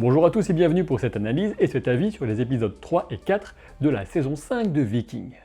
Bonjour à tous et bienvenue pour cette analyse et cet avis sur les épisodes 3 et 4 de la saison 5 de Vikings.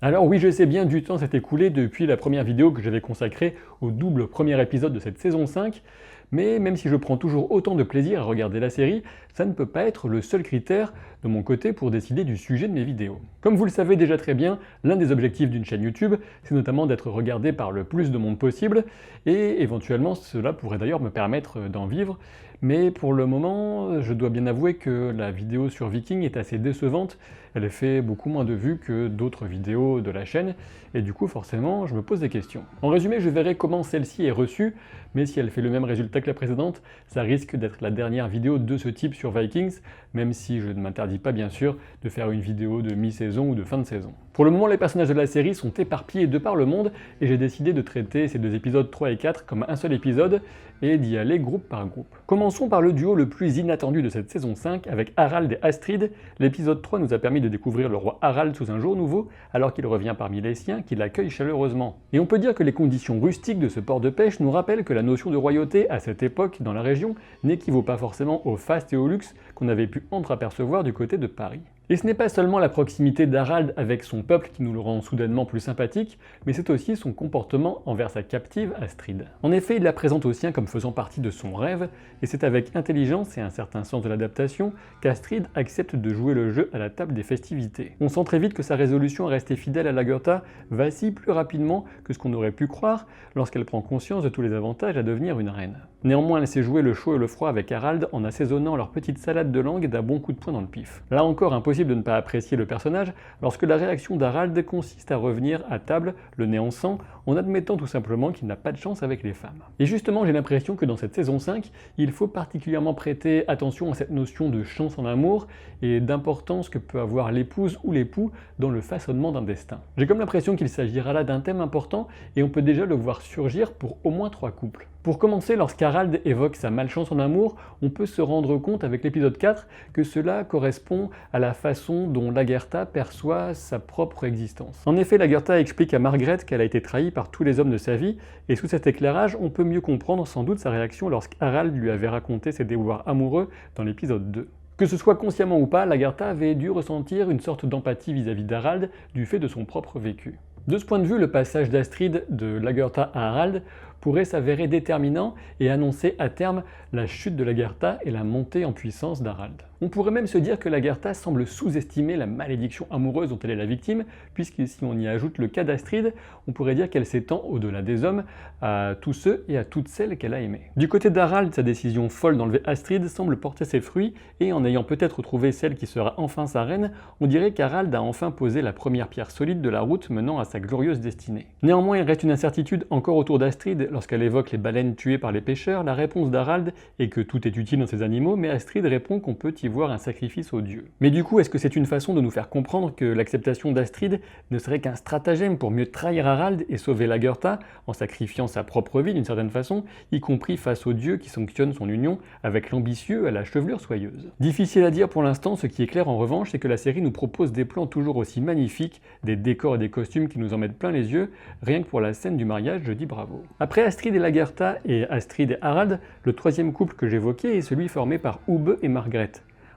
Alors oui, je sais bien, du temps s'est écoulé depuis la première vidéo que j'avais consacrée au double premier épisode de cette saison 5, mais même si je prends toujours autant de plaisir à regarder la série, ça ne peut pas être le seul critère de mon côté pour décider du sujet de mes vidéos. Comme vous le savez déjà très bien, l'un des objectifs d'une chaîne YouTube, c'est notamment d'être regardé par le plus de monde possible, et éventuellement cela pourrait d'ailleurs me permettre d'en vivre, mais pour le moment, je dois bien avouer que la vidéo sur Viking est assez décevante, elle fait beaucoup moins de vues que d'autres vidéos de la chaîne, et du coup forcément je me pose des questions. En résumé, je verrai comment celle-ci est reçue, mais si elle fait le même résultat que la précédente, ça risque d'être la dernière vidéo de ce type sur Vikings, même si je ne m'interdis pas bien sûr de faire une vidéo de mi-saison ou de fin de saison. Pour le moment, les personnages de la série sont éparpillés de par le monde, et j'ai décidé de traiter ces deux épisodes 3 et 4 comme un seul épisode, et d'y aller groupe par groupe. Commençons par le duo le plus inattendu de cette saison 5 avec Harald et Astrid. L'épisode 3 nous a permis de découvrir le roi Harald sous un jour nouveau, alors qu'il revient parmi les siens qui l'accueillent chaleureusement. Et on peut dire que les conditions rustiques de ce port de pêche nous rappellent que la notion de royauté à cette époque dans la région n'équivaut pas forcément au faste et au luxe qu'on avait pu entreapercevoir du côté de Paris. Et ce n'est pas seulement la proximité d'Harald avec son peuple qui nous le rend soudainement plus sympathique, mais c'est aussi son comportement envers sa captive Astrid. En effet, il la présente aux siens comme faisant partie de son rêve, et c'est avec intelligence et un certain sens de l'adaptation qu'Astrid accepte de jouer le jeu à la table des festivités. On sent très vite que sa résolution à rester fidèle à Lagertha vacille plus rapidement que ce qu'on aurait pu croire lorsqu'elle prend conscience de tous les avantages à devenir une reine. Néanmoins, elle sait jouer le chaud et le froid avec Harald en assaisonnant leur petite salade de langue d'un bon coup de poing dans le pif. Là encore, impossible de ne pas apprécier le personnage lorsque la réaction d'Harald consiste à revenir à table, le nez en sang, en admettant tout simplement qu'il n'a pas de chance avec les femmes. Et justement, j'ai l'impression que dans cette saison 5, il faut particulièrement prêter attention à cette notion de chance en amour et d'importance que peut avoir l'épouse ou l'époux dans le façonnement d'un destin. J'ai comme l'impression qu'il s'agira là d'un thème important et on peut déjà le voir surgir pour au moins 3 couples. Pour commencer, lorsqu'Harald évoque sa malchance en amour, on peut se rendre compte avec l'épisode 4 que cela correspond à la façon dont Lagertha perçoit sa propre existence. En effet, Lagertha explique à Margaret qu'elle a été trahie par tous les hommes de sa vie, et sous cet éclairage, on peut mieux comprendre sans doute sa réaction lorsqu'Harald lui avait raconté ses déboires amoureux dans l'épisode 2. Que ce soit consciemment ou pas, Lagertha avait dû ressentir une sorte d'empathie vis-à-vis d'Harald du fait de son propre vécu. De ce point de vue, le passage d'Astrid de Lagertha à Harald pourrait s'avérer déterminant et annoncer à terme la chute de Lagertha et la montée en puissance d'Harald. On pourrait même se dire que Lagertha semble sous-estimer la malédiction amoureuse dont elle est la victime, puisque si on y ajoute le cas d'Astrid, on pourrait dire qu'elle s'étend au-delà des hommes à tous ceux et à toutes celles qu'elle a aimés. Du côté d'Harald, sa décision folle d'enlever Astrid semble porter ses fruits, et en ayant peut-être trouvé celle qui sera enfin sa reine, on dirait qu'Harald a enfin posé la première pierre solide de la route menant à sa glorieuse destinée. Néanmoins, il reste une incertitude encore autour d'Astrid. Lorsqu'elle évoque les baleines tuées par les pêcheurs, la réponse d'Harald est que tout est utile dans ces animaux, mais Astrid répond qu'on peut y voir un sacrifice aux dieux. Mais du coup, est-ce que c'est une façon de nous faire comprendre que l'acceptation d'Astrid ne serait qu'un stratagème pour mieux trahir Harald et sauver Lagertha en sacrifiant sa propre vie d'une certaine façon, y compris face aux dieux qui sanctionnent son union avec l'ambitieux à la chevelure soyeuse? Difficile à dire pour l'instant, ce qui est clair en revanche, c'est que la série nous propose des plans toujours aussi magnifiques, des décors et des costumes qui nous en mettent plein les yeux, rien que pour la scène du mariage, je dis bravo. Après Astrid et Lagertha et Astrid et Harald, le troisième couple que j'évoquais est celui formé par Ubbe et Margaret.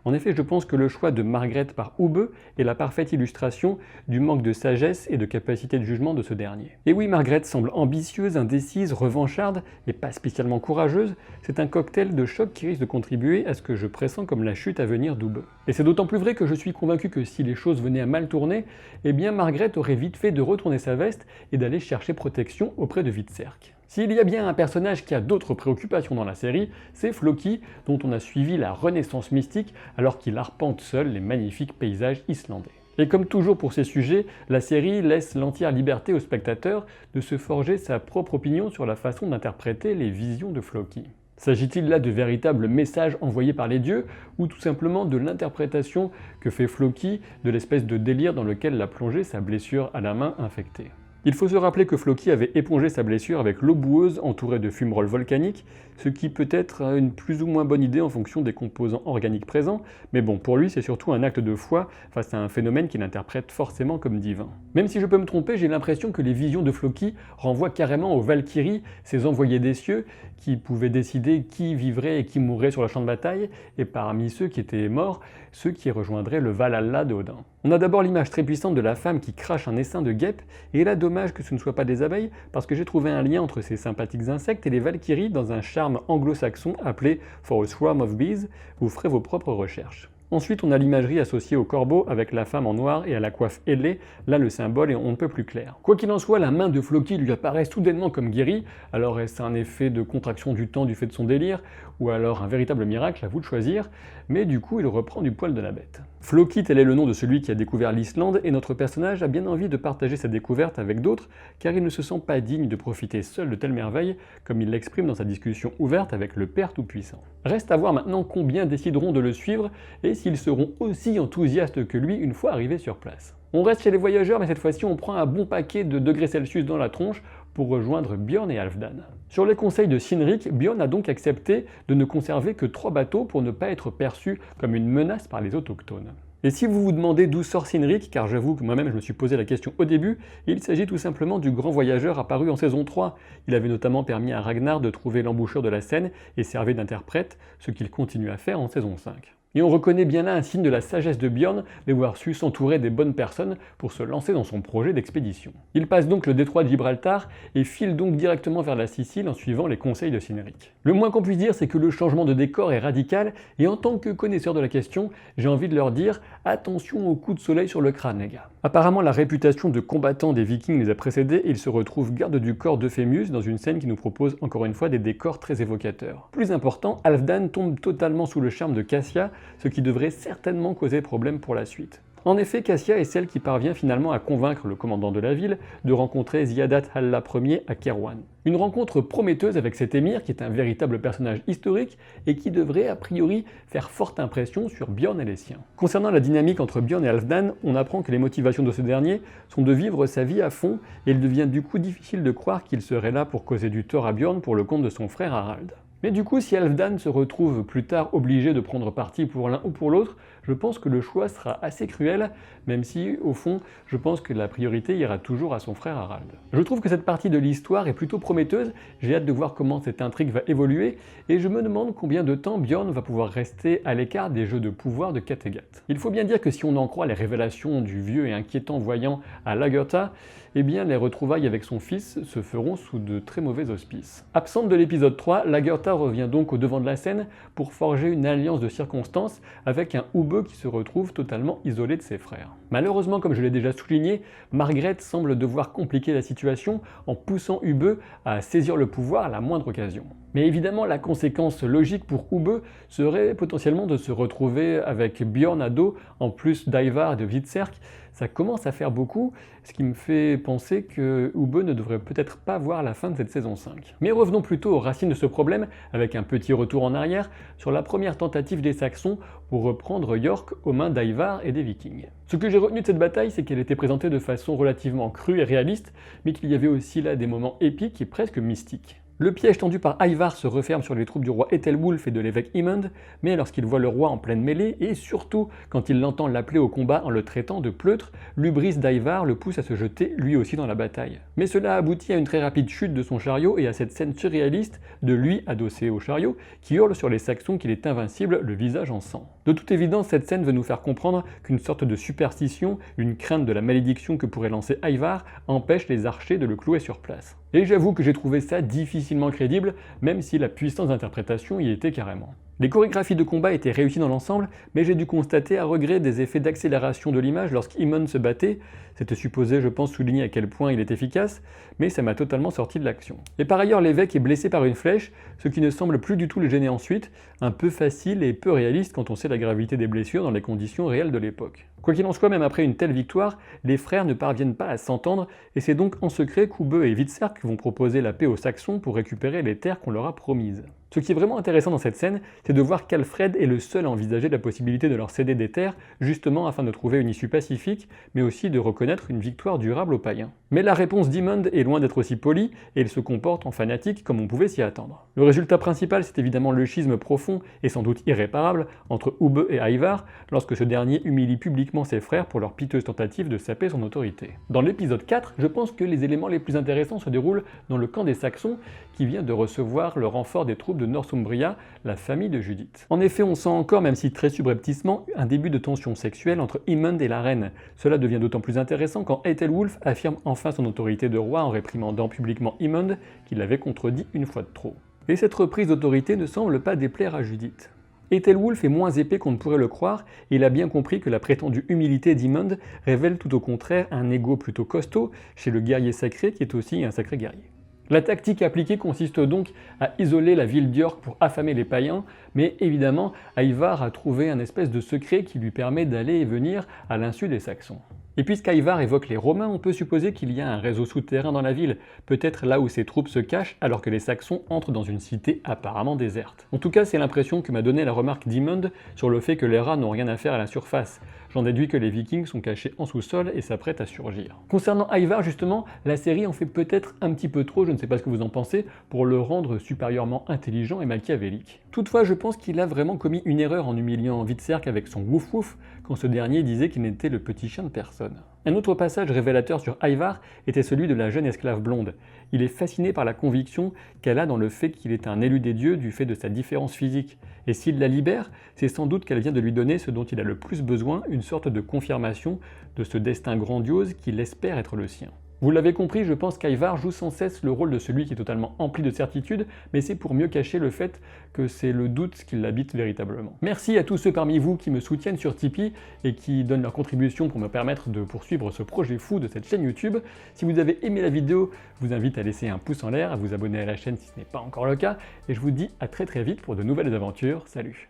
En effet, je pense que le choix de Margaret par Ubbe est la parfaite illustration du manque de sagesse et de capacité de jugement de ce dernier. Et oui, Margaret semble ambitieuse, indécise, revancharde et pas spécialement courageuse. C'est un cocktail de choc qui risque de contribuer à ce que je pressens comme la chute à venir d'Ubbe. Et c'est d'autant plus vrai que je suis convaincu que si les choses venaient à mal tourner, eh bien Margaret aurait vite fait de retourner sa veste et d'aller chercher protection auprès de Hvitserk. S'il y a bien un personnage qui a d'autres préoccupations dans la série, c'est Floki, dont on a suivi la renaissance mystique alors qu'il arpente seul les magnifiques paysages islandais. Et comme toujours pour ces sujets, la série laisse l'entière liberté au spectateur de se forger sa propre opinion sur la façon d'interpréter les visions de Floki. S'agit-il là de véritables messages envoyés par les dieux, ou tout simplement de l'interprétation que fait Floki de l'espèce de délire dans lequel l'a plongé sa blessure à la main infectée? Il faut se rappeler que Floki avait épongé sa blessure avec l'eau boueuse entourée de fumerolles volcaniques, ce qui peut être une plus ou moins bonne idée en fonction des composants organiques présents, mais bon, pour lui c'est surtout un acte de foi face à un phénomène qu'il interprète forcément comme divin. Même si je peux me tromper, j'ai l'impression que les visions de Floki renvoient carrément aux Valkyries, ces envoyés des cieux, qui pouvaient décider qui vivrait et qui mourrait sur le champ de bataille, et parmi ceux qui étaient morts, ceux qui rejoindraient le Valhalla d'Odin. On a d'abord l'image très puissante de la femme qui crache un essaim de guêpes, et là dommage que ce ne soit pas des abeilles, parce que j'ai trouvé un lien entre ces sympathiques insectes et les Valkyries dans un charme anglo-saxon appelé For a Swarm of Bees, vous ferez vos propres recherches. Ensuite, on a l'imagerie associée au corbeau avec la femme en noir et à la coiffe ailée, là le symbole est on ne peut plus clair. Quoi qu'il en soit, la main de Floki lui apparaît soudainement comme guérie, alors est-ce un effet de contraction du temps du fait de son délire, ou alors un véritable miracle, à vous de choisir, mais du coup il reprend du poil de la bête. Floki, tel est le nom de celui qui a découvert l'Islande, et notre personnage a bien envie de partager sa découverte avec d'autres, car il ne se sent pas digne de profiter seul de telles merveilles, comme il l'exprime dans sa discussion ouverte avec le Père Tout-Puissant. Reste à voir maintenant combien décideront de le suivre, et s'ils seront aussi enthousiastes que lui une fois arrivés sur place. On reste chez les voyageurs, mais cette fois-ci on prend un bon paquet de degrés Celsius dans la tronche pour rejoindre Björn et Halfdan. Sur les conseils de Cynric, Björn a donc accepté de ne conserver que 3 bateaux pour ne pas être perçu comme une menace par les autochtones. Et si vous vous demandez d'où sort Cynric, car j'avoue que moi-même je me suis posé la question au début, il s'agit tout simplement du grand voyageur apparu en saison 3. Il avait notamment permis à Ragnar de trouver l'embouchure de la Seine et servait d'interprète, ce qu'il continue à faire en saison 5. Et on reconnaît bien là un signe de la sagesse de Björn d'avoir su s'entourer des bonnes personnes pour se lancer dans son projet d'expédition. Il passe donc le détroit de Gibraltar et file donc directement vers la Sicile en suivant les conseils de Cynric. Le moins qu'on puisse dire, c'est que le changement de décor est radical et en tant que connaisseur de la question, j'ai envie de leur dire attention aux coups de soleil sur le crâne les gars. Apparemment la réputation de combattants des Vikings les a précédés et ils se retrouvent garde du corps d'Euphémius dans une scène qui nous propose encore une fois des décors très évocateurs. Plus important, Halfdan tombe totalement sous le charme de Cassia, ce qui devrait certainement causer problème pour la suite. En effet, Cassia est celle qui parvient finalement à convaincre le commandant de la ville de rencontrer Ziadat Allah Ier à Kairouan. Une rencontre prometteuse avec cet émir qui est un véritable personnage historique et qui devrait a priori faire forte impression sur Björn et les siens. Concernant la dynamique entre Björn et Halfdan, on apprend que les motivations de ce dernier sont de vivre sa vie à fond et il devient du coup difficile de croire qu'il serait là pour causer du tort à Björn pour le compte de son frère Harald. Mais du coup, si Halfdan se retrouve plus tard obligé de prendre parti pour l'un ou pour l'autre, je pense que le choix sera assez cruel, même si, au fond, je pense que la priorité ira toujours à son frère Harald. Je trouve que cette partie de l'histoire est plutôt prometteuse, j'ai hâte de voir comment cette intrigue va évoluer, et je me demande combien de temps Björn va pouvoir rester à l'écart des jeux de pouvoir de Kattegat. Il faut bien dire que si on en croit les révélations du vieux et inquiétant voyant à Lagertha, eh bien les retrouvailles avec son fils se feront sous de très mauvais auspices. Absente de l'épisode 3, Lagertha revient donc au devant de la scène pour forger une alliance de circonstances avec un houbeux qui se retrouve totalement isolé de ses frères. Malheureusement, comme je l'ai déjà souligné, Margaret semble devoir compliquer la situation en poussant Ubbe à saisir le pouvoir à la moindre occasion. Mais évidemment, la conséquence logique pour Ubbe serait potentiellement de se retrouver avec Björn à dos, en plus d'Ivar et de Hvitserk. Ça commence à faire beaucoup, ce qui me fait penser que Ubbe ne devrait peut-être pas voir la fin de cette saison 5. Mais revenons plutôt aux racines de ce problème, avec un petit retour en arrière, sur la première tentative des Saxons pour reprendre York aux mains d'Ivar et des Vikings. Ce que j'ai retenu de cette bataille, c'est qu'elle était présentée de façon relativement crue et réaliste, mais qu'il y avait aussi là des moments épiques et presque mystiques. Le piège tendu par Ivar se referme sur les troupes du roi Ethelwulf et de l'évêque Imund, mais lorsqu'il voit le roi en pleine mêlée, et surtout quand il l'entend l'appeler au combat en le traitant de pleutre, l'hubris d'Ivar le pousse à se jeter lui aussi dans la bataille. Mais cela aboutit à une très rapide chute de son chariot et à cette scène surréaliste de lui adossé au chariot qui hurle sur les Saxons qu'il est invincible, le visage en sang. De toute évidence, cette scène veut nous faire comprendre qu'une sorte de superstition, une crainte de la malédiction que pourrait lancer Ivar, empêche les archers de le clouer sur place. Et j'avoue que j'ai trouvé ça difficilement crédible, même si la puissance d'interprétation y était carrément. Les chorégraphies de combat étaient réussies dans l'ensemble, mais j'ai dû constater à regret des effets d'accélération de l'image lorsqu'Imund se battait. C'était supposé, je pense, souligner à quel point il est efficace, mais ça m'a totalement sorti de l'action. Et par ailleurs, l'évêque est blessé par une flèche, ce qui ne semble plus du tout le gêner ensuite, un peu facile et peu réaliste quand on sait la gravité des blessures dans les conditions réelles de l'époque. Quoi qu'il en soit, même après une telle victoire, les frères ne parviennent pas à s'entendre, et c'est donc en secret qu'Ubbe et Hvitserk vont proposer la paix aux Saxons pour récupérer les terres qu'on leur a promises. Ce qui est vraiment intéressant dans cette scène, c'est de voir qu'Alfred est le seul à envisager la possibilité de leur céder des terres, justement afin de trouver une issue pacifique, mais aussi de reconnaître reconnaître une victoire durable aux païens. Mais la réponse d'Emond est loin d'être aussi polie, et il se comporte en fanatique comme on pouvait s'y attendre. Le résultat principal, c'est évidemment le schisme profond, et sans doute irréparable, entre Ubbe et Ivar, lorsque ce dernier humilie publiquement ses frères pour leur piteuse tentative de saper son autorité. Dans l'épisode 4, je pense que les éléments les plus intéressants se déroulent dans le camp des Saxons, qui vient de recevoir le renfort des troupes de Northumbria, la famille de Judith. En effet, on sent encore, même si très subrepticement, un début de tension sexuelle entre Emond et la reine. Cela devient d'autant plus intéressant quand Æthelwulf affirme enfin son autorité de roi en réprimandant publiquement Emond, qui l'avait contredit une fois de trop. Et cette reprise d'autorité ne semble pas déplaire à Judith. Æthelwulf est moins épais qu'on ne pourrait le croire, et il a bien compris que la prétendue humilité d'Emond révèle tout au contraire un ego plutôt costaud chez le guerrier sacré qui est aussi un sacré guerrier. La tactique appliquée consiste donc à isoler la ville d'York pour affamer les païens, mais évidemment, Ivar a trouvé un espèce de secret qui lui permet d'aller et venir à l'insu des Saxons. Et puisqu'Ivar évoque les Romains, on peut supposer qu'il y a un réseau souterrain dans la ville, peut-être là où ses troupes se cachent alors que les Saxons entrent dans une cité apparemment déserte. En tout cas, c'est l'impression que m'a donné la remarque d'Emond sur le fait que les rats n'ont rien à faire à la surface. J'en déduis que les Vikings sont cachés en sous-sol et s'apprêtent à surgir. Concernant Ivar justement, la série en fait peut-être un petit peu trop, je ne sais pas ce que vous en pensez, pour le rendre supérieurement intelligent et machiavélique. Toutefois, je pense qu'il a vraiment commis une erreur en humiliant Hvitserk avec son wouf wouf quand ce dernier disait qu'il n'était le petit chien de personne. Un autre passage révélateur sur Ivar était celui de la jeune esclave blonde. Il est fasciné par la conviction qu'elle a dans le fait qu'il est un élu des dieux du fait de sa différence physique. Et s'il la libère, c'est sans doute qu'elle vient de lui donner ce dont il a le plus besoin, une sorte de confirmation de ce destin grandiose qu'il espère être le sien. Vous l'avez compris, je pense qu'Ivar joue sans cesse le rôle de celui qui est totalement empli de certitude, mais c'est pour mieux cacher le fait que c'est le doute qui l'habite véritablement. Merci à tous ceux parmi vous qui me soutiennent sur Tipeee et qui donnent leur contribution pour me permettre de poursuivre ce projet fou de cette chaîne YouTube. Si vous avez aimé la vidéo, je vous invite à laisser un pouce en l'air, à vous abonner à la chaîne si ce n'est pas encore le cas, et je vous dis à très vite pour de nouvelles aventures. Salut!